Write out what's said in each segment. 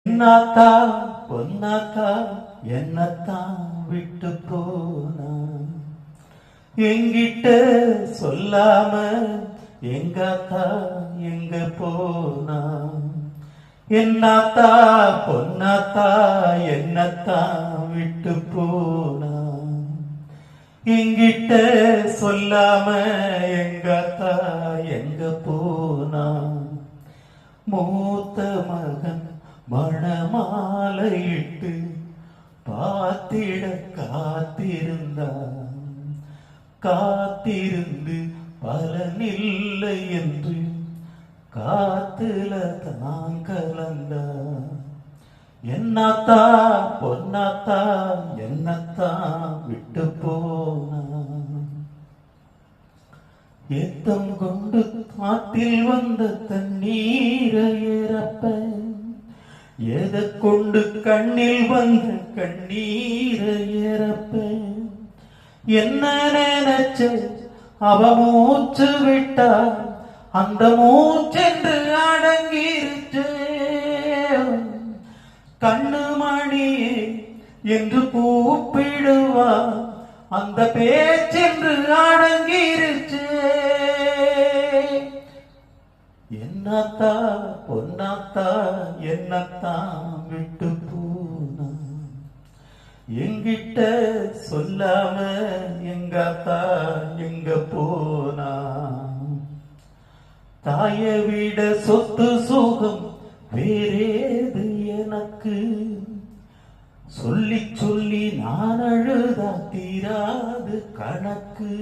என்னாத்தா பொன்னாத்தா என்னத்தான் விட்டு போனா, எங்கிட்ட சொல்லாம எங்காத்தா எங்க போனா. என்னாத்தா பொன்னாத்தா என்னத்தான் விட்டு போனா, எங்கிட்ட சொல்லாம எங்காத்தா எங்க போனா. மூத்த மகன் மணமாலையிட்டு பார்த்திட காத்திருந்தான், காத்திருந்து பலனில்லை என்று காத்துல தான் கலந்தான். என்னத்தா பொன்னாத்தா என்னத்தான் விட்டு போனா. ஏத்தம் கொண்டு காட்டில் வந்த தண்ணீரை இறப்ப, எதை கொண்டு கண்ணில் வந்த கண்ணீரை இறப்ப. என்ன நினைச்ச அவ மூச்சு விட்டா, அந்த மூச்சென்று அடங்கிருச்சு. கண்ணு மணியே என்று கூப்பிடுவா, அந்த பேச்சென்று அடங்கிருச்சு. என்னத்தா பொன்னாத்தா என்னத்தான் விட்டு போனா, எங்கிட்ட சொல்லாம எங்காத்தா எங்க போனா. தாய விட சொத்து சுகம் வேறேது எனக்கு, சொல்லி சொல்லி நான் அழுதா தீராது கணக்கு.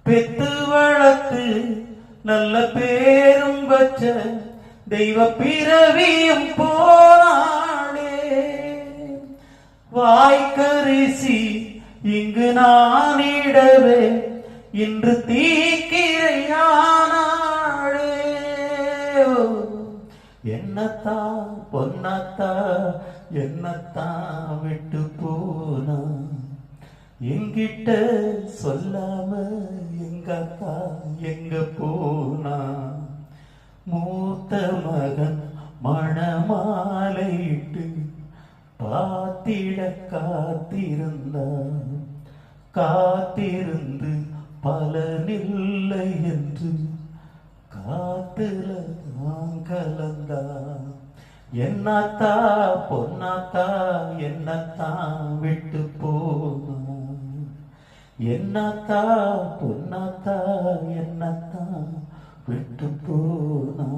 பெத்து வளர்த்து நல்ல பேரும் வச்ச தெய்வ பிறவியும் போனாளே. வாய்க்கரிசி இங்கு நானிடவே இன்று தீக்கிரையானாளே. என்னத்தா பொன்னாத்தா என்னத்தான் விட்டு போனா, எங்கிட்ட சொல்லாம எங்காத்தா எங்க போனா. மூத்த மகன் மணமாலையிட்டு பார்த்திட காத்திருந்தான், காத்திருந்து பலனில்லை என்று காத்துல தான் கலந்தான். என்னத்தா பொன்னாத்தா என்னத்தான் விட்டு போனா. என்னத்தா பொன்னாத்தா என்னத்தான் விட்டு போனா.